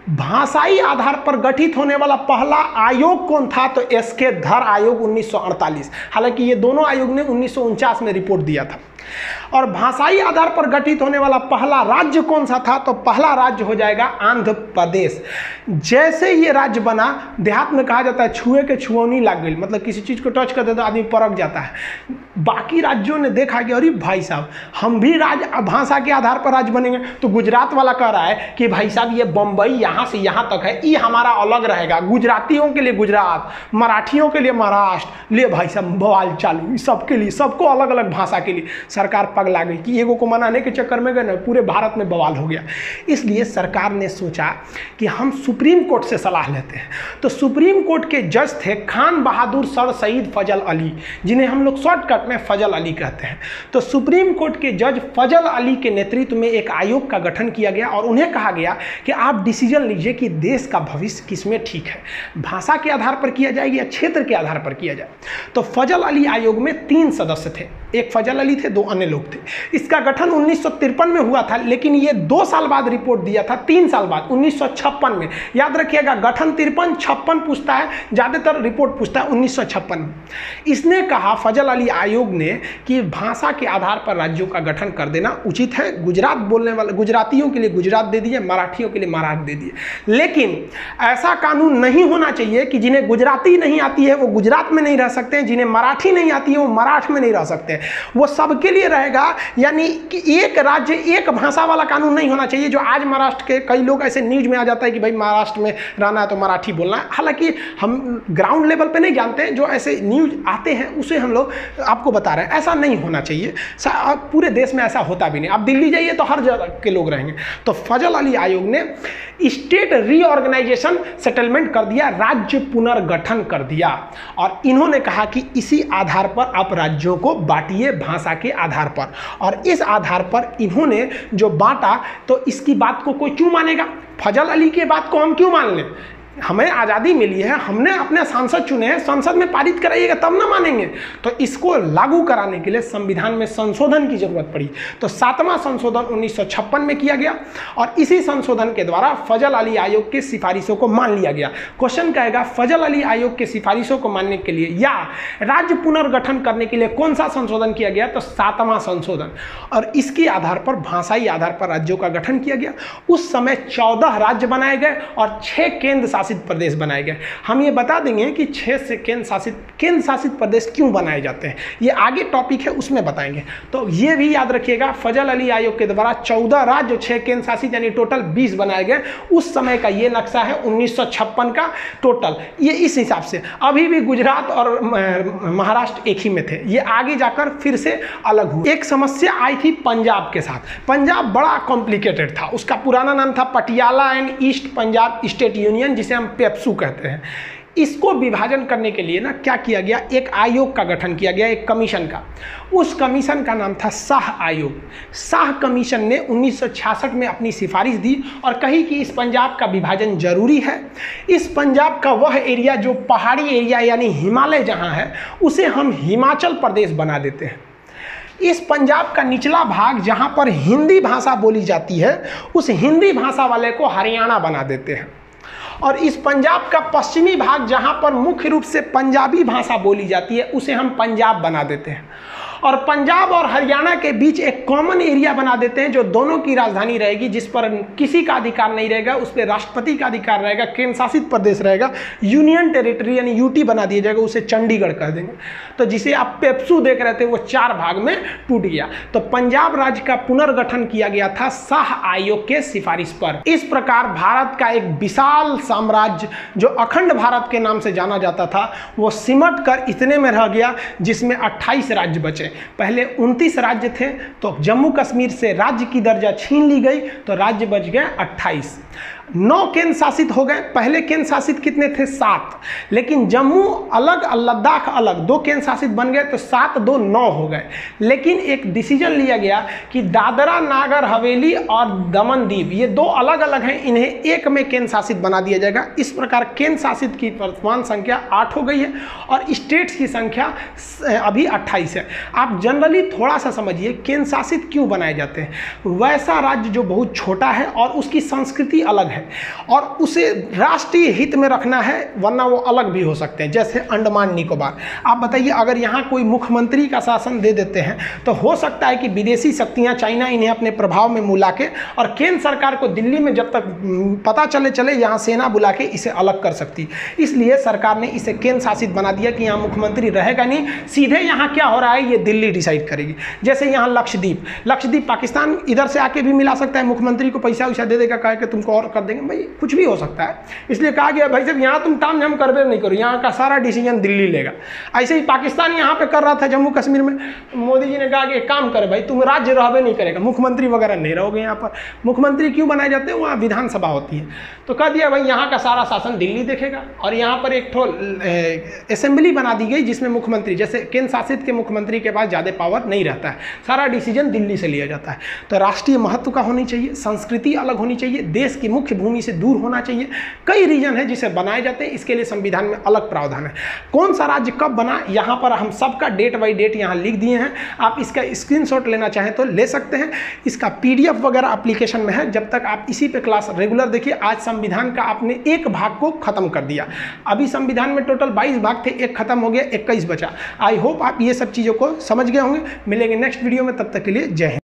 भाषाई आधार पर गठित होने वाला पहला आयोग कौन था? तो SK धर आयोग 1948। हालांकि ये दोनों आयोग ने 1949 में रिपोर्ट दिया था। और भाषाई आधार पर गठित होने वाला पहला राज्य कौन सा था? तो पहला राज्य हो जाएगा आंध्र प्रदेश। जैसे ये राज्य बना, देहात में कहा जाता है छुए के छुअनी लग गई, मतलब किसी चीज को टच कर दे तो आदमी परख जाता है। बाकी राज्यों ने देखा कि अरे भाई साहब हम भी भाषा के आधार पर राज्य बनेंगे। तो गुजरात वाला कह रहा है कि भाई साहब ये बम्बई यहाँ से यहाँ तक है, ये हमारा अलग रहेगा, गुजरातियों के लिए गुजरात, मराठियों के लिए महाराष्ट्र। ले भाई साहब बवाल चालू, सबके लिए, सबको अलग अलग भाषा के लिए। सरकार पगला गई कि एगो को मनाने के चक्कर में गए ना, पूरे भारत में बवाल हो गया। इसलिए सरकार ने सोचा कि हम सुप्रीम कोर्ट से सलाह लेते हैं। तो सुप्रीम कोर्ट के जज थे खान बहादुर सर सईद फजल अली, जिन्हें हम लोग शॉर्टकट में फजल अली कहते हैं। तो सुप्रीम कोर्ट के जज फजल अली के नेतृत्व में एक आयोग का गठन किया गया और उन्हें कहा गया कि आप डिसीजन लीजिए कि देश का भविष्य किसमें ठीक है, भाषा के आधार पर किया जाए या क्षेत्र के आधार पर किया जाए। तो फजल अली आयोग में 3 सदस्य थे। एक फजल अली थे, 2 अन्य लोग थे। इसका गठन 1953 में हुआ था, लेकिन ये 2 साल बाद रिपोर्ट दिया था, 3 साल बाद 1956 में। याद रखिएगा, गठन 53, 56 पूछता है, ज़्यादातर रिपोर्ट पूछता है 1956 में। इसने कहा, फजल अली आयोग ने, कि भाषा के आधार पर राज्यों का गठन कर देना उचित है। गुजरात बोलने वाले गुजरातियों के लिए गुजरात दे दिए, मराठियों के लिए महाराष्ट्र दे दिए, लेकिन ऐसा कानून नहीं होना चाहिए कि जिन्हें गुजराती नहीं आती है वो गुजरात में नहीं रह सकते हैं, जिन्हें मराठी नहीं आती है वो मराठ में नहीं रह सकते हैं। वो सबके लिए रहेगा, यानी कि एक राज्य एक भाषा वाला कानून नहीं होना चाहिए। जो आज महाराष्ट्र के कई लोग ऐसे न्यूज में आ जाता है कि भाई महाराष्ट्र में रहना है तो मराठी बोलना है, हालांकि हम ग्राउंड लेवल पे नहीं जानते हैं, जो ऐसे न्यूज आते हैं उसे हम लोग आपको बता रहे हैं। ऐसा नहीं होना चाहिए, पूरे देश में ऐसा होता भी नहीं। आप दिल्ली जाइए तो हर जगह के लोग रहेंगे। तो फजल अली आयोग ने स्टेट रीऑर्गेनाइजेशन सेटलमेंट कर दिया, राज्य पुनर्गठन कर दिया, और इन्होंने कहा कि इसी आधार पर आप राज्यों को बांटिए भाषा के आधार पर। और इस आधार पर इन्होंने जो बांटा, तो इसकी बात को कोई क्यों मानेगा? फजल अली की बात को हम क्यों मान लें? हमें आज़ादी मिली है, हमने अपने सांसद चुने हैं, संसद में पारित कराइएगा तब ना मानेंगे। तो इसको लागू कराने के लिए संविधान में संशोधन की जरूरत पड़ी। तो 7वां संशोधन 1956 में किया गया, और इसी संशोधन के द्वारा फजल अली आयोग की सिफारिशों को मान लिया गया। क्वेश्चन कहेगा, फजल अली आयोग की सिफारिशों को मानने के लिए या राज्य पुनर्गठन करने के लिए कौन सा संशोधन किया गया? तो 7वां संशोधन। और इसके आधार पर, भाषाई आधार पर राज्यों का गठन किया गया। उस समय 14 राज्य बनाए गए और 6 केंद्र शासित प्रदेश बनाए गए। हम ये बता देंगे कि 6 से केंद्र शासित प्रदेश क्यों बनाए जाते हैं, ये आगे टॉपिक है उसमें बताएंगे। तो ये भी याद रखिएगा, फजल अली आयोग के द्वारा 14 राज्य, 6 केंद्र शासित, यानी टोटल 20 बनाए गए। उस समय का ये नक्शा है 1956 का टोटल, ये इस हिसाब से। अभी भी गुजरात और महाराष्ट्र एक ही में थे, ये आगे जाकर फिर से अलग हुए। एक समस्या आई थी पंजाब के साथ। पंजाब बड़ा कॉम्प्लिकेटेड था, उसका पुराना नाम था Patiala and east Punjab state union, जिसे हम पेप्सू कहते हैं। इसको विभाजन करने के लिए ना क्या किया गया, एक आयोग का गठन किया गया, एक कमीशन का। उस कमीशन का नाम था शाह आयोग। शाह कमीशन ने 1966 में अपनी सिफारिश दी और कही कि इस पंजाब का विभाजन जरूरी है। इस पंजाब का वह एरिया जो पहाड़ी एरिया यानी हिमालय जहां है, उसे हम हिमाचल प्रदेश बना देते हैं। इस पंजाब का निचला भाग जहां पर हिंदी भाषा बोली जाती है, उस हिंदी भाषा वाले को हरियाणा बना देते हैं। और इस पंजाब का पश्चिमी भाग जहां पर मुख्य रूप से पंजाबी भाषा बोली जाती है, उसे हम पंजाब बना देते हैं। और पंजाब और हरियाणा के बीच एक कॉमन एरिया बना देते हैं जो दोनों की राजधानी रहेगी, जिस पर किसी का अधिकार नहीं रहेगा, उस पर राष्ट्रपति का अधिकार रहेगा, केंद्र शासित प्रदेश रहेगा, यूनियन टेरिटरी यानी यूटी बना दिया जाएगा, उसे चंडीगढ़ कर देंगे। तो जिसे आप पेप्सू देख रहे थे वो 4 भाग में टूट गया। तो पंजाब राज्य का पुनर्गठन किया गया था शाह आयोग के सिफारिश पर। इस प्रकार भारत का एक विशाल साम्राज्य जो अखंड भारत के नाम से जाना जाता था, वो सिमट कर इतने में रह गया जिसमें 28 राज्य बचे। पहले 29 राज्य थे, तो जम्मू कश्मीर से राज्य की दर्जा छीन ली गई, तो राज्य बच गए 28। 9 केंद्र शासित हो गए। पहले केंद्र शासित कितने थे? 7, लेकिन जम्मू अलग और लद्दाख अलग, 2 केंद्र शासित बन गए, तो 7 2 9 हो गए। लेकिन एक डिसीजन लिया गया कि दादरा नागर हवेली और दमन दीव, ये 2 अलग अलग हैं, इन्हें एक में केंद्र शासित बना दिया जाएगा। इस प्रकार केंद्र शासित की वर्तमान संख्या 8 हो गई है और स्टेट्स की संख्या अभी 28 है। आप जनरली थोड़ा सा समझिए, केंद्र शासित क्यों बनाए जाते हैं? वैसा राज्य जो बहुत छोटा है और उसकी संस्कृति अलग है और उसे राष्ट्रीय हित में रखना है, वरना वो अलग भी हो सकते हैं, जैसे अंडमान निकोबार। आप बताइए, अगर यहाँ कोई मुख्यमंत्री का शासन दे देते हैं तो हो सकता है कि विदेशी शक्तियाँ, चाइना, इन्हें अपने प्रभाव में मिला के, और केंद्र सरकार को दिल्ली में जब तक पता चले यहाँ सेना बुला के इसे अलग कर सकती। इसलिए सरकार ने इसे केंद्र शासित बना दिया कि यहाँ मुख्यमंत्री रहेगा नहीं, सीधे यहाँ क्या हो रहा है ये दिल्ली डिसाइड करेगी। जैसे यहाँ लक्षद्वीप पाकिस्तान इधर से आके भी मिला सकता है, मुख्यमंत्री को पैसा वैसा दे देगा, कहे कि तुमको और कर देंगे, भाई कुछ भी हो सकता है। इसलिए कहा गया भाई साहब यहाँ तुम ताम झाम करबे नहीं करो, यहाँ का सारा डिसीजन दिल्ली लेगा। ऐसे ही पाकिस्तान यहाँ पे कर रहा था जम्मू कश्मीर में, मोदी जी ने कहा कि एक काम करे भाई, तुम राज्य रहबे नहीं करेगा, मुख्यमंत्री वगैरह नहीं रहोगे यहाँ पर। मुख्यमंत्री क्यों बनाए जाते हैं? वहाँ विधानसभा होती है, तो कह दिया भाई यहाँ का सारा शासन दिल्ली देखेगा। और यहाँ पर एक असेंबली बना दी गई जिसमें मुख्यमंत्री, जैसे केंद्र शासित के मुख्यमंत्री के पास ज़्यादा पावर नहीं रहता है, सारा डिसीजन दिल्ली से लिया जाता है। तो राष्ट्रीय महत्व का होनी चाहिए, संस्कृति अलग होनी चाहिए, देश की मुख्य भूमि से दूर होना चाहिए। कई रीजन है जिसे बनाए जाते हैं, इसके लिए संविधान में अलग प्रावधान है। कौन सा राज्य कब बना, यहाँ पर हम सबका डेट बाई डेट यहाँ लिख दिए हैं। आप इसका स्क्रीनशॉट लेना चाहें तो ले सकते हैं। इसका PDF वगैरह एप्लीकेशन में है। जब तक आप इसी पे क्लास रेगुलर देखिए। आज संविधान का आपने एक भाग को खत्म कर दिया। अभी संविधान में टोटल 22 भाग थे, एक खत्म हो गया, 21 बचा। आई होप आप ये सब चीज़ों को समझ गए होंगे। मिलेंगे नेक्स्ट वीडियो में, तब तक के लिए जय हिंद।